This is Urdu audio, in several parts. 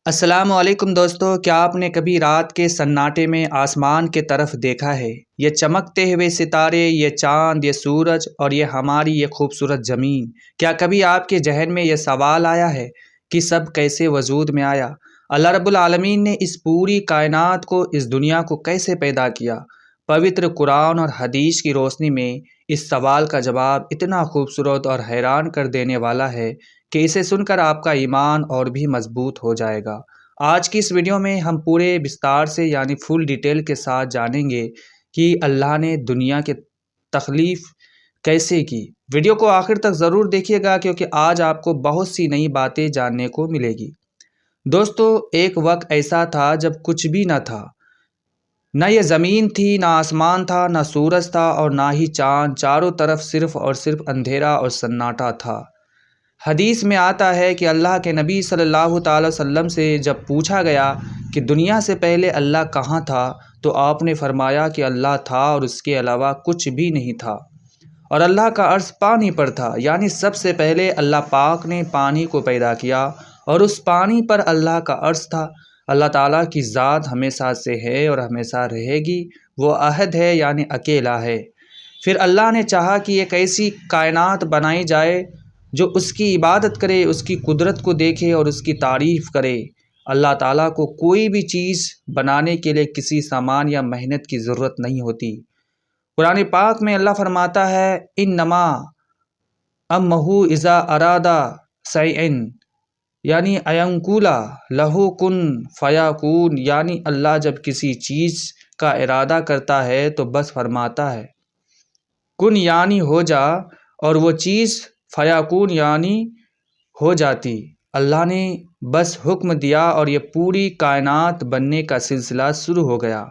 السلام علیکم دوستو، کیا آپ نے کبھی رات کے سناٹے میں آسمان کے طرف دیکھا ہے؟ یہ چمکتے ہوئے ستارے، یہ چاند، یہ سورج اور یہ ہماری یہ خوبصورت زمین۔ کیا کبھی آپ کے ذہن میں یہ سوال آیا ہے کہ سب کیسے وجود میں آیا؟ اللہ رب العالمین نے اس پوری کائنات کو، اس دنیا کو کیسے پیدا کیا؟ پوتر قرآن اور حدیث کی روشنی میں اس سوال کا جواب اتنا خوبصورت اور حیران کر دینے والا ہے کہ اسے سن کر آپ کا ایمان اور بھی مضبوط ہو جائے گا۔ آج کی اس ویڈیو میں ہم پورے بستار سے فل ڈیٹیل کے ساتھ جانیں گے کہ اللہ نے دنیا کے تخلیق کیسے کی۔ ویڈیو کو آخر تک ضرور دیکھیے گا کیونکہ آج آپ کو بہت سی نئی باتیں جاننے کو ملے گی۔ دوستو، ایک وقت ایسا تھا جب کچھ بھی نہ تھا، نہ یہ زمین تھی، نہ آسمان تھا، نہ سورج تھا اور نہ ہی چاند۔ چاروں طرف صرف اور صرف اندھیرا اور سناٹا تھا۔ حدیث میں آتا ہے کہ اللہ کے نبی صلی اللہ تعالی وسلم سے جب پوچھا گیا کہ دنیا سے پہلے اللہ کہاں تھا تو آپ نے فرمایا کہ اللہ تھا اور اس کے علاوہ کچھ بھی نہیں تھا، اور اللہ کا عرش پانی پر تھا، یعنی سب سے پہلے اللہ پاک نے پانی کو پیدا کیا اور اس پانی پر اللہ کا عرش تھا۔ اللہ تعالیٰ کی ذات ہمیشہ سے ہے اور ہمیشہ رہے گی، وہ احد ہے یعنی اکیلا ہے۔ پھر اللہ نے چاہا کہ ایک ایسی کائنات بنائی جائے جو اس کی عبادت کرے، اس کی قدرت کو دیکھے اور اس کی تعریف کرے۔ اللہ تعالیٰ کو کوئی بھی چیز بنانے کے لیے کسی سامان یا محنت کی ضرورت نہیں ہوتی۔ قرآن پاک میں اللہ فرماتا ہے انما امہ اذا ارادہ شیئن، یعنی ایقولا لہو کن فیکون، یعنی اللہ جب کسی چیز کا ارادہ کرتا ہے تو بس فرماتا ہے کن یعنی ہو جا، اور وہ چیز فیکون یعنی ہو جاتی۔ اللہ نے بس حکم دیا اور یہ پوری کائنات بننے کا سلسلہ شروع ہو گیا۔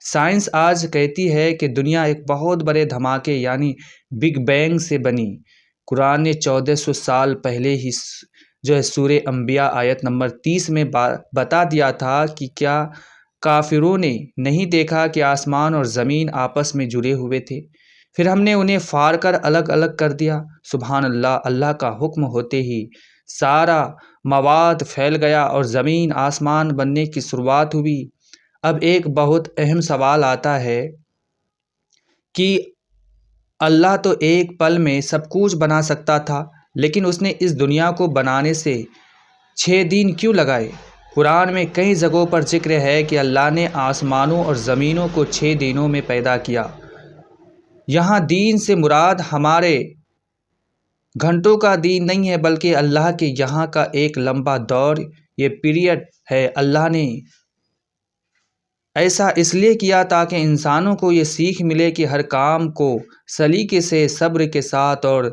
سائنس آج کہتی ہے کہ دنیا ایک بہت بڑے دھماکے یعنی بگ بینگ سے بنی۔ قرآن نے 1400 سال پہلے ہی سورہ انبیاء آیت نمبر 30 میں بتا دیا تھا کہ کیا کافروں نے نہیں دیکھا کہ آسمان اور زمین آپس میں جڑے ہوئے تھے، پھر ہم نے انہیں پھاڑ کر الگ الگ کر دیا۔ سبحان اللہ، اللہ کا حکم ہوتے ہی سارا مواد پھیل گیا اور زمین آسمان بننے کی شروعات ہوئی۔ اب ایک بہت اہم سوال آتا ہے کہ اللہ تو ایک پل میں سب کچھ بنا سکتا تھا، لیکن اس نے اس دنیا کو بنانے سے 6 دن کیوں لگائے؟ قرآن میں کئی جگہوں پر ذکر ہے کہ اللہ نے آسمانوں اور زمینوں کو 6 دنوں میں پیدا کیا۔ یہاں دین سے مراد ہمارے گھنٹوں کا دین نہیں ہے، بلکہ اللہ کے یہاں کا ایک لمبا دور، یہ پیریڈ ہے۔ اللہ نے ایسا اس لیے کیا تاکہ انسانوں کو یہ سیکھ ملے کہ ہر کام کو سلیقے سے، صبر کے ساتھ اور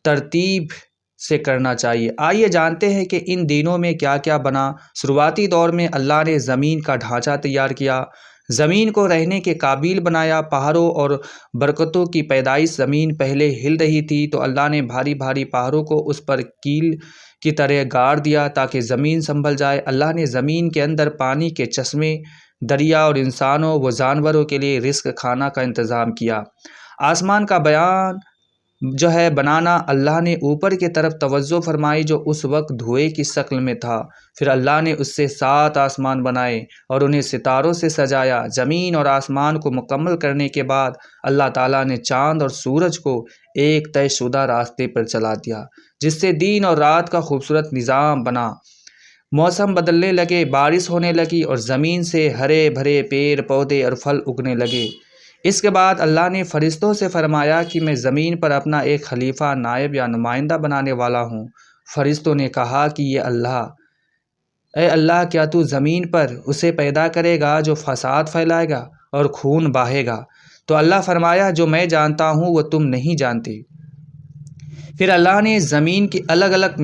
ترتیب سے کرنا چاہیے۔ آئیے جانتے ہیں کہ ان دنوں میں کیا کیا بنا۔ شروعاتی دور میں اللہ نے زمین کا ڈھانچہ تیار کیا، زمین کو رہنے کے قابل بنایا۔ پہاڑوں اور برکتوں کی پیدائش۔ زمین پہلے ہل رہی تھی تو اللہ نے بھاری بھاری پہاڑوں کو اس پر کیل کی طرح گاڑ دیا تاکہ زمین سنبھل جائے۔ اللہ نے زمین کے اندر پانی کے چشمے، دریا اور انسانوں و جانوروں کے لیے رزق کھانا کا انتظام کیا۔ آسمان کا بنانا، اللہ نے اوپر کی طرف توجہ فرمائی جو اس وقت دھوئے کی شکل میں تھا۔ پھر اللہ نے اس سے 7 آسمان بنائے اور انہیں ستاروں سے سجایا۔ زمین اور آسمان کو مکمل کرنے کے بعد اللہ تعالیٰ نے چاند اور سورج کو ایک طے شدہ راستے پر چلا دیا، جس سے دن اور رات کا خوبصورت نظام بنا۔ موسم بدلنے لگے، بارش ہونے لگی اور زمین سے ہرے بھرے پیڑ پودے اور پھل اگنے لگے۔ اس کے بعد اللہ نے فرشتوں سے فرمایا کہ میں زمین پر اپنا ایک خلیفہ، نائب یا نمائندہ بنانے والا ہوں۔ فرشتوں نے کہا کہ اے اللہ، کیا تو زمین پر اسے پیدا کرے گا جو فساد پھیلائے گا اور خون بہائے گا؟ تو اللہ فرمایا جو میں جانتا ہوں وہ تم نہیں جانتے۔ پھر اللہ نے زمین کی الگ الگ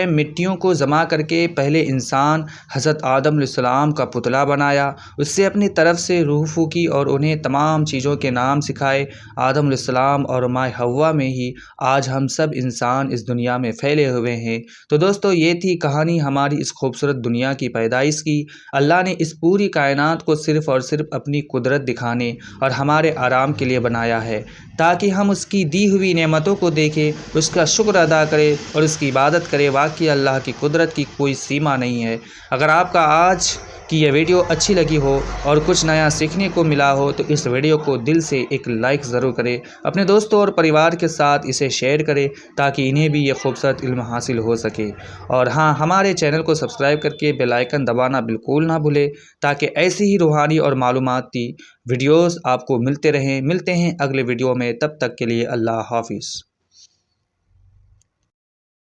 مٹیوں کو جمع کر کے پہلے انسان حضرت آدم علیہ السلام کا پتلا بنایا، اس سے اپنی طرف سے روح پھونکی اور انہیں تمام چیزوں کے نام سکھائے۔ آدم علیہ السلام اور ماں حوا میں ہی آج ہم سب انسان اس دنیا میں پھیلے ہوئے ہیں۔ تو دوستو، یہ تھی کہانی ہماری اس خوبصورت دنیا کی پیدائش کی۔ اللہ نے اس پوری کائنات کو صرف اور صرف اپنی قدرت دکھانے اور ہمارے آرام کے لیے بنایا ہے، تاکہ ہم اس کی دی ہوئی نعمتوں کو دیکھیں، اس کا شکر ادا کریں اور اس کی عبادت مدد کرے۔ واقعی اللہ کی قدرت کی کوئی سیما نہیں ہے۔ اگر آپ کا آج کی یہ ویڈیو اچھی لگی ہو اور کچھ نیا سیکھنے کو ملا ہو تو اس ویڈیو کو دل سے ایک لائک ضرور کریں۔ اپنے دوستوں اور پریوار کے ساتھ اسے شیئر کریں تاکہ انہیں بھی یہ خوبصورت علم حاصل ہو سکے۔ اور ہاں، ہمارے چینل کو سبسکرائب کر کے بیل آئیکن دبانا بالکل نہ بھولیں تاکہ ایسی ہی روحانی اور معلوماتی ویڈیوز آپ کو ملتے رہیں۔ ملتے ہیں اگلے ویڈیو میں، تب تک کے لیے اللہ حافظ۔